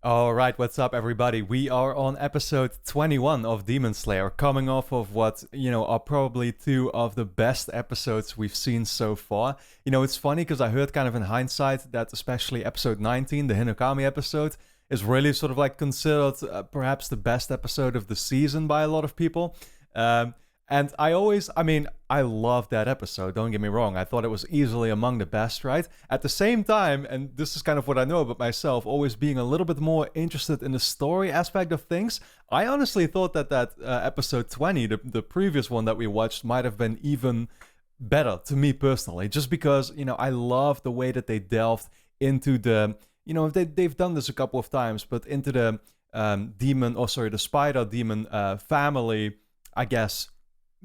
All right, what's up, everybody? We are on episode 21 of Demon Slayer, coming off of what, are probably two of the best episodes we've seen so far. It's funny because I heard kind of in hindsight that especially episode 19, the Hinokami episode, is really sort of like considered perhaps the best episode of the season by a lot of people. And I love that episode, don't get me wrong. I thought it was easily among the best, right? At the same time, and this is kind of what I know about myself, always being a little bit more interested in the story aspect of things, I honestly thought that episode 20, the previous one that we watched, might have been even better to me personally, just because, I love the way that they delved into the, they've done this a couple of times, but into the the spider demon family, I guess,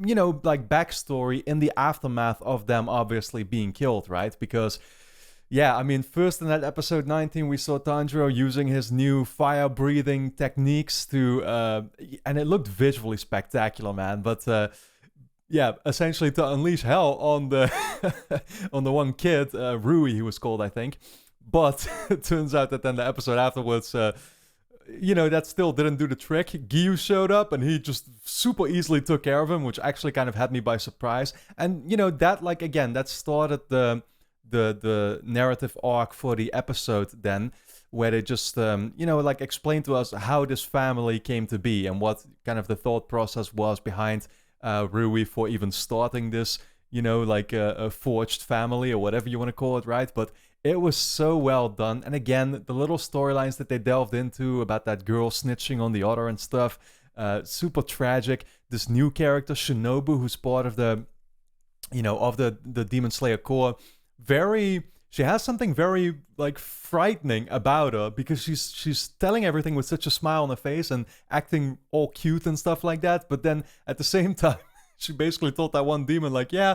like backstory in the aftermath of them obviously being killed, right? Because, yeah, I mean, first in that episode 19, we saw Tanjiro using his new fire breathing techniques and it looked visually spectacular, man. But, yeah, essentially to unleash hell on the on the one kid, Rui, he was called, I think. But it turns out that then the episode afterwards, that still didn't do the trick. Gyu showed up and he just super easily took care of him, which actually kind of had me by surprise. And that, like, again, that started the narrative arc for the episode then, where they just like explained to us how this family came to be and what kind of the thought process was behind Rui for even starting this, like a forged family or whatever you want to call it, right? But it was so well done. And again, the little storylines that they delved into about that girl snitching on the other and stuff, super tragic. This new character, Shinobu, who's part of the, of the Demon Slayer Corps, she has something very, like, frightening about her because she's telling everything with such a smile on her face and acting all cute and stuff like that. But then at the same time, she basically told that one demon, like, yeah,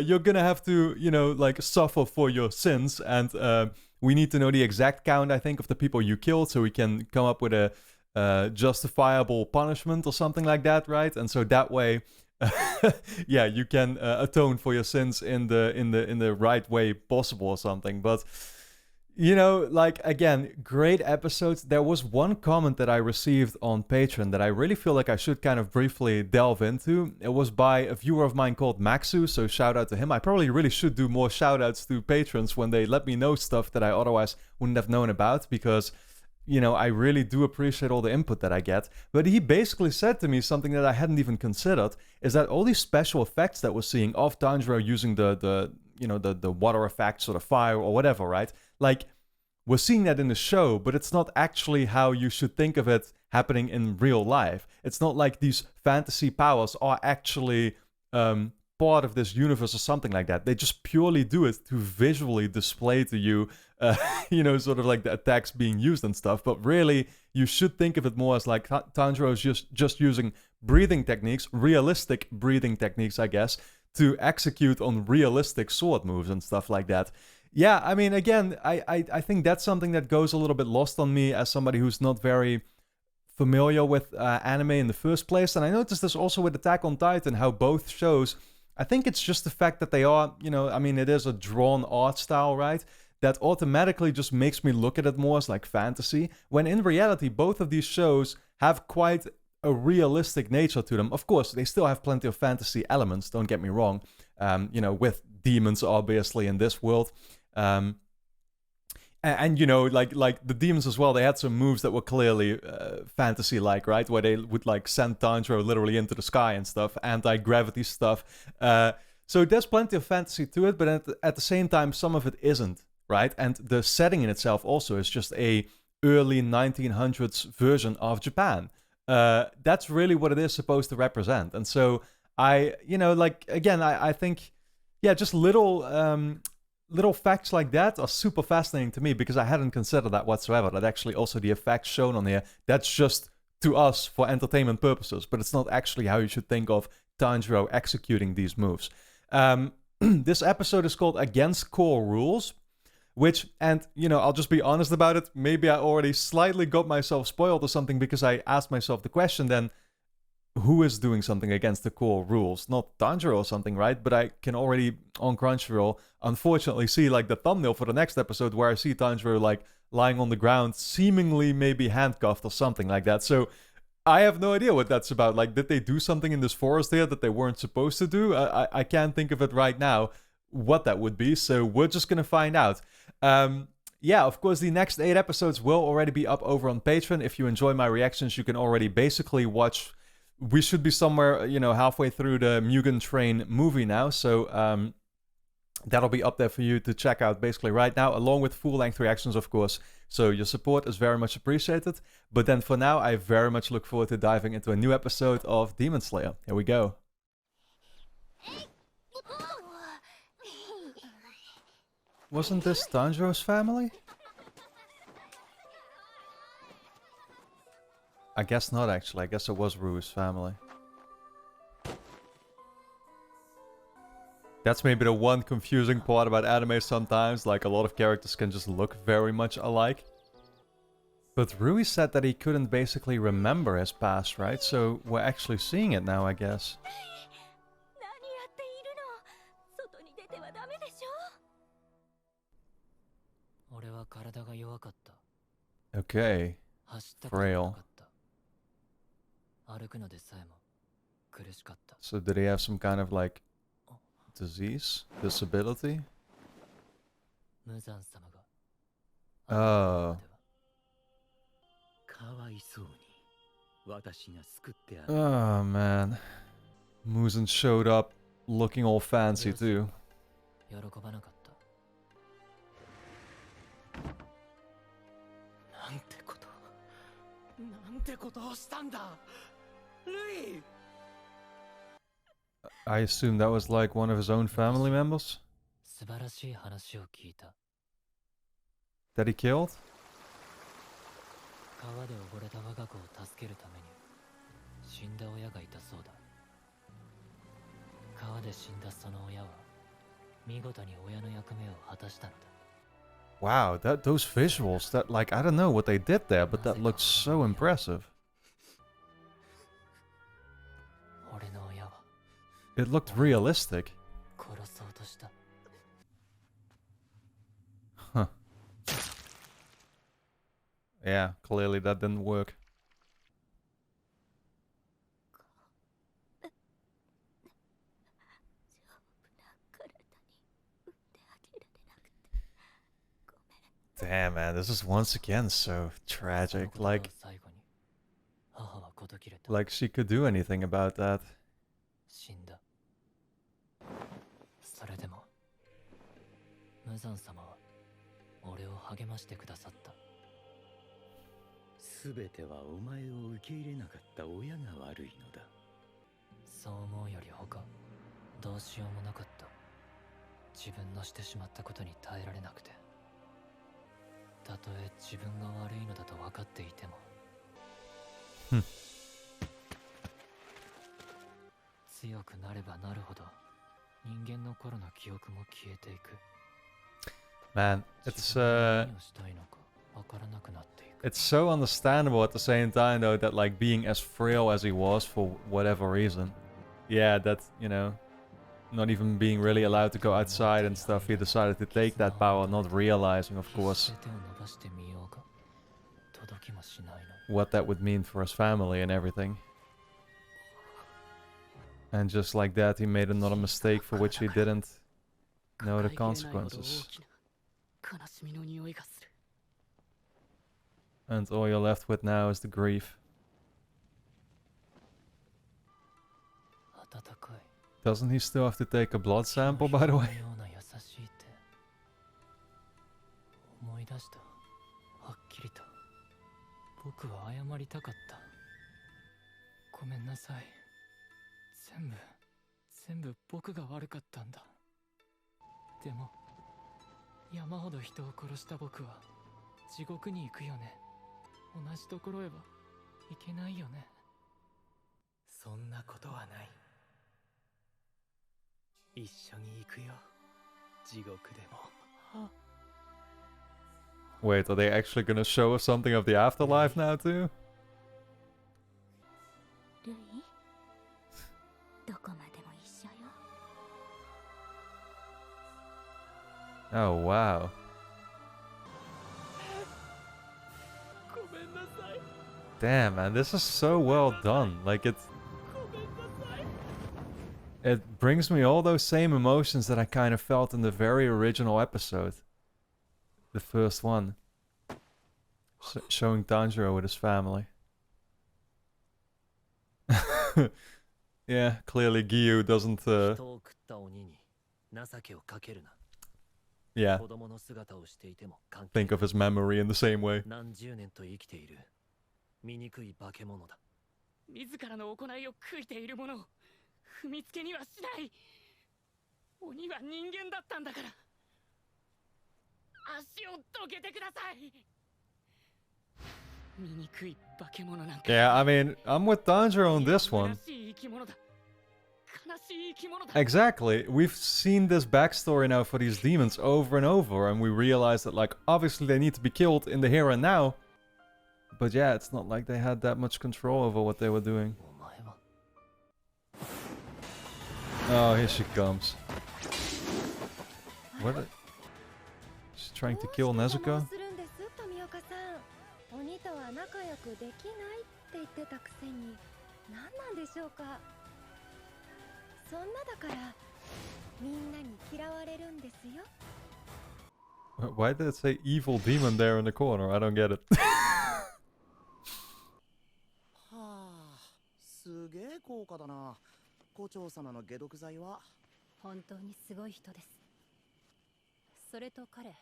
you're gonna have to, like, suffer for your sins, and we need to know the exact count, I think, of the people you killed, so we can come up with a justifiable punishment or something like that, right? And so that way, yeah, you can atone for your sins in the right way possible or something. But like, again, great episodes. There was one comment that I received on Patreon that I really feel like I should kind of briefly delve into. It was by a viewer of mine called Maxu, so shout out to him. I probably really should do more shout outs to patrons when they let me know stuff that I otherwise wouldn't have known about, because I really do appreciate all the input that I get. But he basically said to me something that I hadn't even considered, is that all these special effects that we're seeing of Tanjiro using the water effects or the fire or whatever, right? Like, we're seeing that in the show, but it's not actually how you should think of it happening in real life. It's not like these fantasy powers are actually part of this universe or something like that. They just purely do it to visually display to you, sort of like the attacks being used and stuff. But really, you should think of it more as like Tanjiro is just using breathing techniques, realistic breathing techniques, I guess, to execute on realistic sword moves and stuff like that. Yeah, I mean, again, I think that's something that goes a little bit lost on me as somebody who's not very familiar with anime in the first place. And I noticed this also with Attack on Titan, how both shows, I think it's just the fact that they are, it is a drawn art style, right? That automatically just makes me look at it more as like fantasy, when in reality, both of these shows have quite a realistic nature to them. Of course, they still have plenty of fantasy elements, don't get me wrong, with demons, obviously, in this world. And like the demons as well, they had some moves that were clearly fantasy-like, right? Where they would like send Tanjiro literally into the sky and stuff, anti-gravity stuff. So there's plenty of fantasy to it, but at the same time, some of it isn't, right? And the setting in itself also is just a early 1900s version of Japan. That's really what it is supposed to represent. And so I think, yeah, just little facts like that are super fascinating to me, because I hadn't considered that whatsoever. That actually also the effects shown on here, that's just to us for entertainment purposes, but it's not actually how you should think of Tanjiro executing these moves. This episode is called Against Core Rules, which, and I'll just be honest about it, maybe I already slightly got myself spoiled or something, because I asked myself the question then, who is doing something against the core rules. Not Tanjiro or something, right? But I can already, on Crunchyroll, unfortunately see like the thumbnail for the next episode where I see Tanjiro like lying on the ground, seemingly maybe handcuffed or something like that. So I have no idea what that's about. Like, did they do something in this forest here that they weren't supposed to do? I can't think of it right now what that would be, so we're just gonna find out. Yeah, of course, the next 8 episodes will already be up over on Patreon. If you enjoy my reactions, you can already basically watch. We should be somewhere, halfway through the Mugen Train movie now, so that'll be up there for you to check out basically right now, along with full-length reactions, of course. So your support is very much appreciated. But then for now, I very much look forward to diving into a new episode of Demon Slayer. Here we go. Wasn't this Tanjiro's family? I guess not, actually. I guess it was Rue's family. That's maybe the one confusing part about anime sometimes. Like, a lot of characters can just look very much alike. But Rui said that he couldn't basically remember his past, right? So we're actually seeing it now, I guess. Okay. Frail. So did he have some kind of like disease? Disability? Oh. Oh man. Muzan showed up looking all fancy too. I assume that was like one of his own family members? That he killed? Wow, those visuals, that like, I don't know what they did there, but that looked so impressive. It looked realistic. Huh. Yeah, clearly that didn't work. Damn, man, this is once again so tragic. Like she could do anything about that. Man, it's so understandable at the same time though that like being as frail as he was for whatever reason. Yeah, that, not even being really allowed to go outside and stuff, he decided to take that power, not realizing, of course, what that would mean for his family and everything. And just like that, he made another mistake for which he didn't know the consequences. And all you're left with now is the grief. Doesn't he still have to take a blood sample, by the way? Wait, are they actually gonna show us something of the afterlife now too? Oh, wow. Damn, man, this is so well done. Like, it brings me all those same emotions that I kind of felt in the very original episode. The first one. Showing Tanjiro with his family. Yeah, clearly Giyu doesn't, yeah, think of his memory in the same way. 自らの行いを悔いている者を踏みつけにはしない。鬼は人間だったんだから。足をどけてください。醜い化け物なんか。Yeah, I mean, I'm with Tanjiro on this one. Exactly. We've seen this backstory now for these demons over and over, and we realize that, like, obviously they need to be killed in the here and now. But yeah, it's not like they had that much control over what they were doing. Oh, here she comes. What? She's trying to kill Nezuko? 鬼とは仲良くできないって言ってたくせに何なんでしょうか。そんなだからみんなに嫌われるんですよ。Why did it say evil demon there in the corner? I don't get it. はあ、すげえ効果だな。校長様の解毒剤は。本当にすごい人です。それと彼。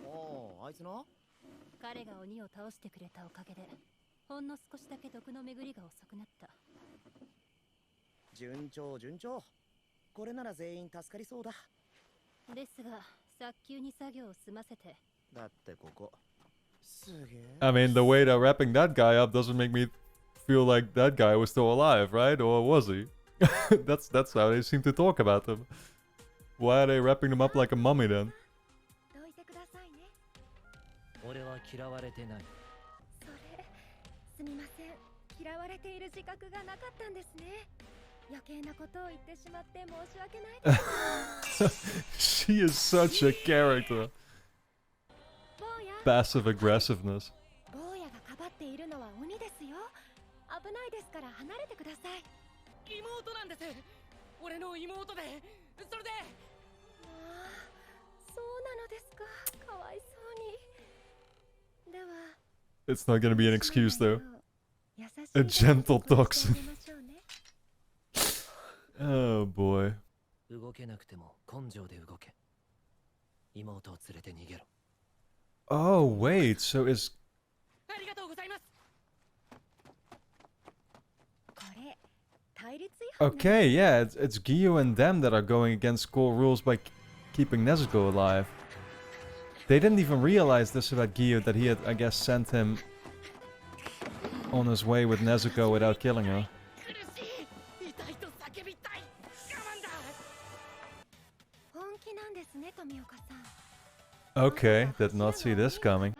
おお、あいつの？彼が鬼を倒してくれたおかげで、ほんの少しだけ毒の巡りが遅くなった。順調順調。これなら全員助かりそうだ。ですが、早急に作業を済ませて。だってここ。すげえ。I mean, the way they're wrapping that guy up doesn't make me feel like that guy was still alive, right? Or was he? that's how they seem to talk about him. Why are they wrapping him up like a mummy then? 俺は嫌われてない。それ、すみません。嫌われている自覚がなかったんですね。余計なことを言ってしまって申し訳ないです。She is such a character. Passive aggressiveness. 坊やがかばっているのは鬼ですよ。危ないですから離れてください。妹なんです。俺の妹で。それで。ああ、そうなのですか。かわいそうに。It's not gonna be an excuse though. A gentle toxin. Oh boy. Oh wait, so is... Okay, yeah, it's Giyu and them that are going against school rules by keeping Nezuko alive. They didn't even realize this about Giyu, that he had, I guess, sent him on his way with Nezuko without killing her. Okay, did not see this coming.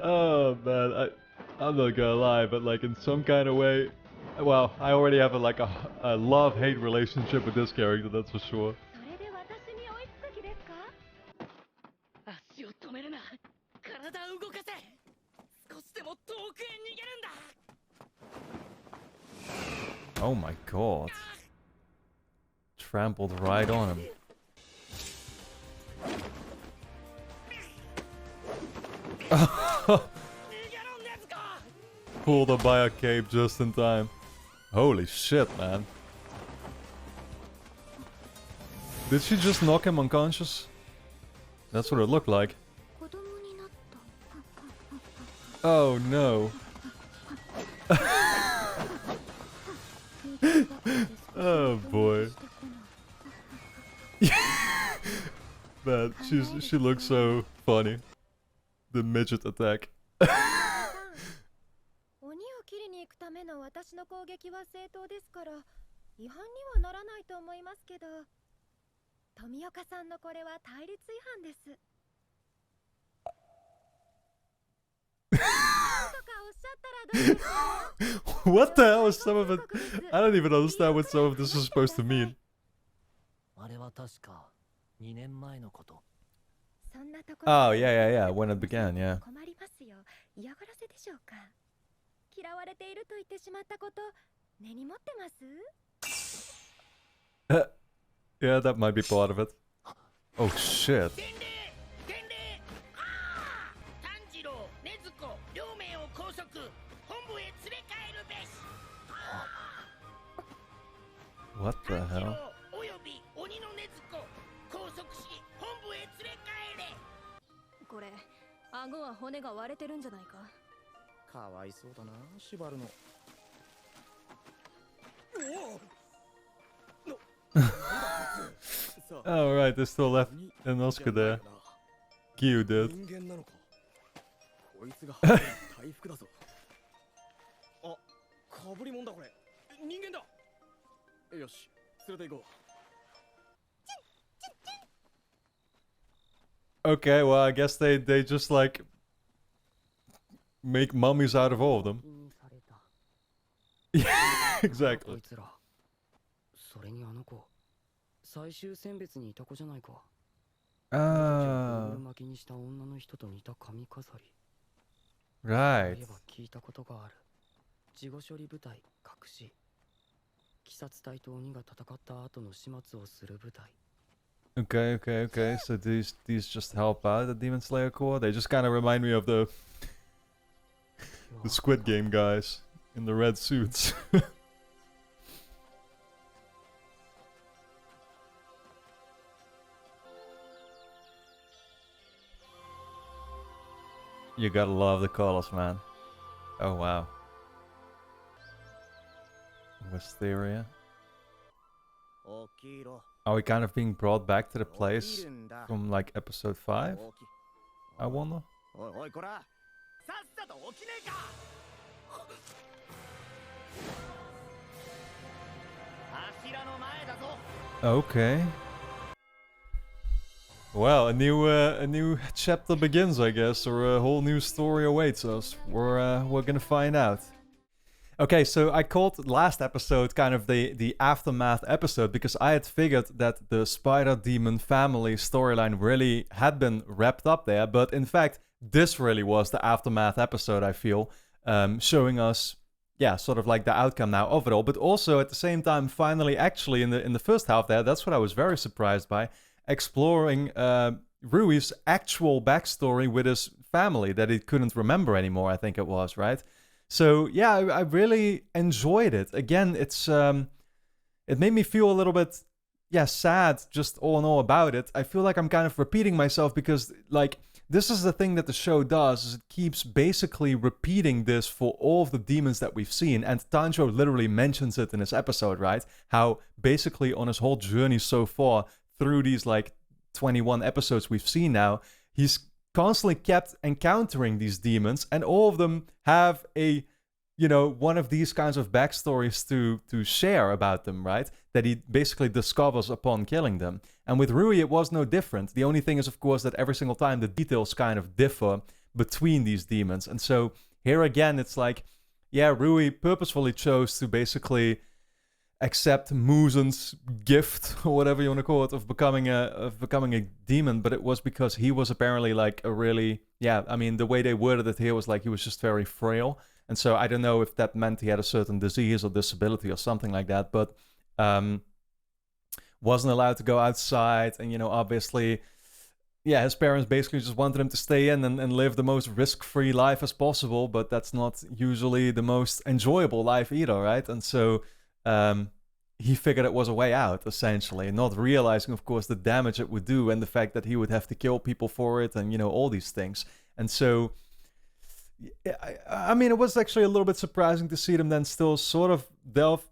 Oh man, I'm not gonna lie, but like in some kind of way, well, I already have a love-hate relationship with this character, that's for sure. Oh my god. Trampled right on him. Pulled up by a cape just in time. Holy shit, man. Did she just knock him unconscious? That's what it looked like. Oh no. Oh boy. Man, she looks so funny. The midget attack. 鬼を切りに行くための私の攻撃は正当ですから違反にはならないと思いますけど、富岡さんのこれは対立違反です。とかおっしゃったらどうですか？ What the hell is some of it? I don't even understand what some of this is supposed to mean. あれは確か2年前のこと。そんなところ Oh, で yeah, when it began, yeah. 困りますよ。嫌がらせでしょうか。嫌われていると言ってしまったこと根に持ってます？ Yeah, that might be part of it. Oh shit. 伝令炭治郎、禰豆子、両名を拘束、本部へ連れ帰るべし。 What the 炭治 hell? 郎および鬼の禰豆子、拘束し本部へ連れ帰れ。これ顎は骨が割れてるんじゃないか。かわいそうだな、縛るの。Oh, right, they still left an Oscar there. Cute, dude. 人間なのか。こいつが回復だぞ。あ、かぶりもんだこれ。人間だ。よし、連れて行こう。 Okay, well, I guess they just like make mummies out of all of them. された。 Yeah, こ exactly. いつら。それにあの子。最終選別にいた子じゃないか。Ah, 巻きにした女の人と似た髪飾り。 right. そういえば聞いたことがある。事後処理部隊隠し。鬼殺隊と鬼が戦った後の始末をする部隊。 Okay. So these just help out the Demon Slayer Corps. They just kind of remind me of the Squid Game guys in the red suits. You gotta love the colors, man. Oh wow. Wisteria. 起きろ。 Are we kind of being brought back to the 起 place きるんだ。 from like episode 5? 起き I wonder. おいおいこら。さっさと起きねえか。柱の前だぞ。 Okay. Well, a new chapter begins, I guess, or a whole new story awaits us. We're gonna find out. Okay, so I called last episode kind of the aftermath episode because I had figured that the Spider Demon family storyline really had been wrapped up there, but in fact, this really was the aftermath episode. I feel, showing us, yeah, sort of like the outcome now of it all, but also at the same time, finally, actually in the first half there, that's what I was very surprised by, exploring Rui's actual backstory with his family that he couldn't remember anymore. I think it was, right? So yeah, I really enjoyed it. Again, it's it made me feel a little bit, yeah, sad just all in all about it. I feel like I'm kind of repeating myself because like this is the thing that the show does, is it keeps basically repeating this for all of the demons that we've seen. And Tanjiro literally mentions it in this episode, right? How basically on his whole journey so far through these like 21 episodes we've seen now, he's constantly kept encountering these demons, and all of them have a, you know, one of these kinds of backstories to share about them, right? That he basically discovers upon killing them. And with Rui, it was no different. The only thing is, of course, that every single time the details kind of differ between these demons. And so here again, it's like, yeah, Rui purposefully chose to basically accept Muzen's gift, or whatever you want to call it, of becoming a demon, but it was because he was apparently like a really, yeah, I mean, the way they worded it here was like he was just very frail. And so I don't know if that meant he had a certain disease or disability or something like that, but wasn't allowed to go outside. And, you know, obviously, yeah, his parents basically just wanted him to stay in and live the most risk-free life as possible, but that's not usually the most enjoyable life either, right? And so he figured it was a way out, essentially, not realizing, of course, the damage it would do and the fact that he would have to kill people for it and, you know, all these things. And so, I mean, it was actually a little bit surprising to see them then still sort of delve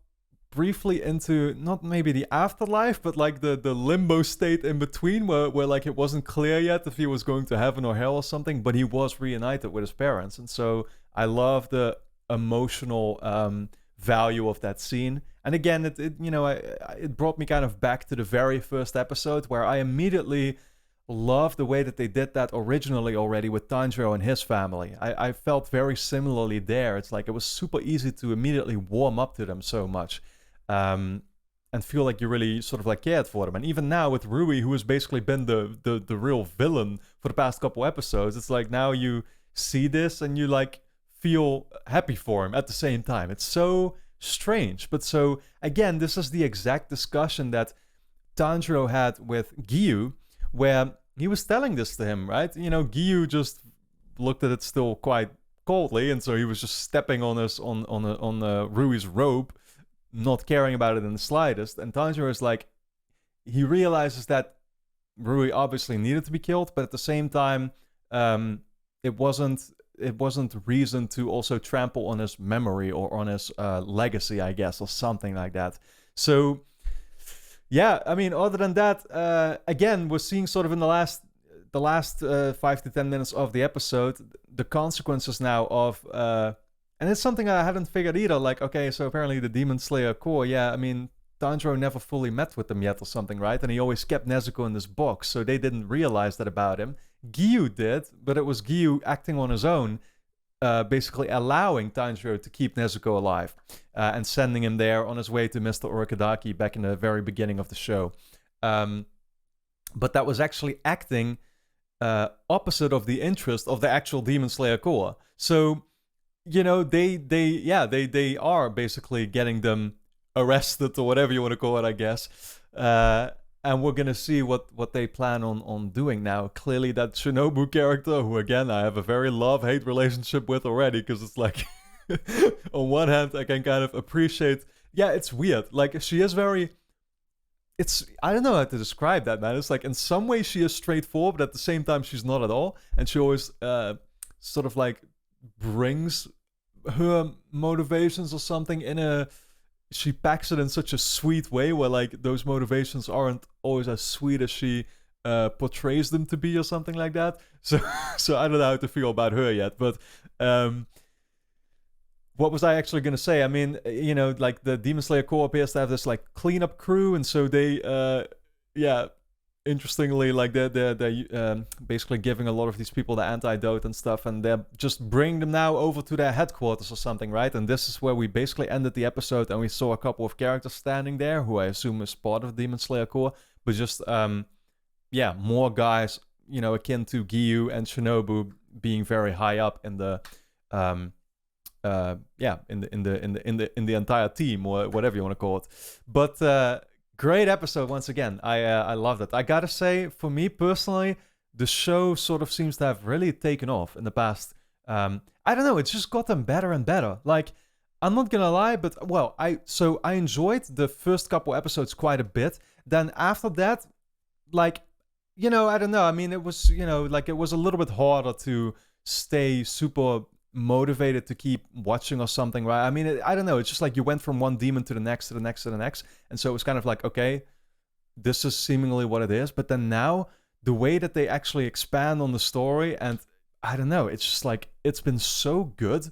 briefly into, not maybe the afterlife, but like the limbo state in between where like it wasn't clear yet if he was going to heaven or hell or something, but he was reunited with his parents. And so I love the emotional value of that scene. And again, it you know, it brought me kind of back to the very first episode where I immediately love the way that they did that originally already with Tanjiro and his family. I felt very similarly there. It's like it was super easy to immediately warm up to them so much. And feel like you really sort of like cared for them. And even now with Rui, who has basically been the real villain for the past couple episodes, it's like now you see this and you like feel happy for him at the same time. It's so strange. But so again, this is the exact discussion that Tanjiro had with Giyu, where he was telling this to him, right? You know, Giyu just looked at it still quite coldly, and so he was just stepping on Rui's robe, not caring about it in the slightest. And Tanjiro is like, he realizes that Rui obviously needed to be killed, but at the same time, it wasn't reason to also trample on his memory or on his legacy, I guess, or something like that. So, yeah, I mean, other than that, again, we're seeing sort of in the last 5 to 10 minutes of the episode the consequences now of. And it's something I hadn't figured either. Like, okay, so apparently the Demon Slayer core, yeah, I mean, Tanjiro never fully met with them yet or something, right? And he always kept Nezuko in this box, so they didn't realize that about him. Giyu did, but it was Giyu acting on his own, basically allowing Tanjiro to keep Nezuko alive and sending him there on his way to Mr. Urokodaki back in the very beginning of the show. But that was actually acting opposite of the interest of the actual Demon Slayer core. So, you know, they are basically getting them arrested or whatever you want to call it, I guess. And we're going to see what they plan on doing now. Clearly that Shinobu character, who again, I have a very love-hate relationship with already, because it's like, on one hand, I can kind of appreciate, yeah, it's weird. Like, she is very, I don't know how to describe that, man. It's like, in some ways she is straightforward, but at the same time, she's not at all. And she always sort of like brings her motivations or something she packs it in such a sweet way where like those motivations aren't always as sweet as she portrays them to be or something like that. So I don't know how to feel about her yet, but what was I actually going to say? I mean, you know, like the Demon Slayer Corps appears to have this like cleanup crew, and so they interestingly, like they're basically giving a lot of these people the antidote and stuff, and they're just bringing them now over to their headquarters or something, right? And this is where we basically ended the episode, and we saw a couple of characters standing there, who I assume is part of Demon Slayer Corps, but just more guys, you know, akin to Giyu and Shinobu being very high up in the in the entire team, or whatever you want to call it, but. Great episode once again. I loved it. I gotta say, for me personally, the show sort of seems to have really taken off in the past. I don't know. It's just gotten better and better. Like, I'm not gonna lie, but I enjoyed the first couple episodes quite a bit. Then after that, like, you know, I don't know. I mean, it was, you know, like it was a little bit harder to stay super motivated to keep watching or something, right? I mean, I don't know. It's just like you went from one demon to the next, to the next, to the next. And so it was kind of like, okay, this is seemingly what it is. But then now, the way that they actually expand on the story, and I don't know, it's just like, it's been so good.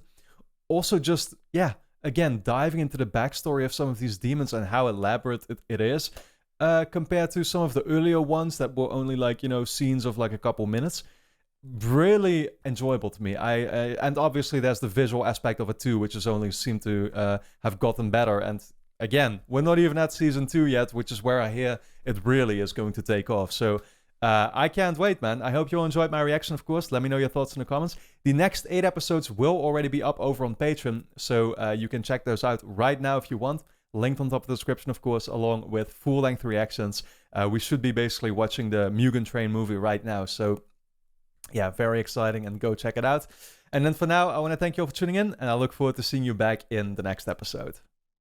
Also just, yeah, again, diving into the backstory of some of these demons and how elaborate it is, compared to some of the earlier ones that were only like, you know, scenes of like a couple minutes. Really enjoyable to me. And obviously there's the visual aspect of it too, which has only seemed to have gotten better. And again, we're not even at season 2 yet, which is where I hear it really is going to take off. So I can't wait, man. I hope you all enjoyed my reaction, of course. Let me know your thoughts in the comments. The next 8 episodes will already be up over on Patreon, so you can check those out right now if you want. Linked on top of the description, of course, along with full-length reactions. We should be basically watching the Mugen Train movie right now, so yeah, very exciting, and go check it out. And then for now, I want to thank you all for tuning in, and I look forward to seeing you back in the next episode.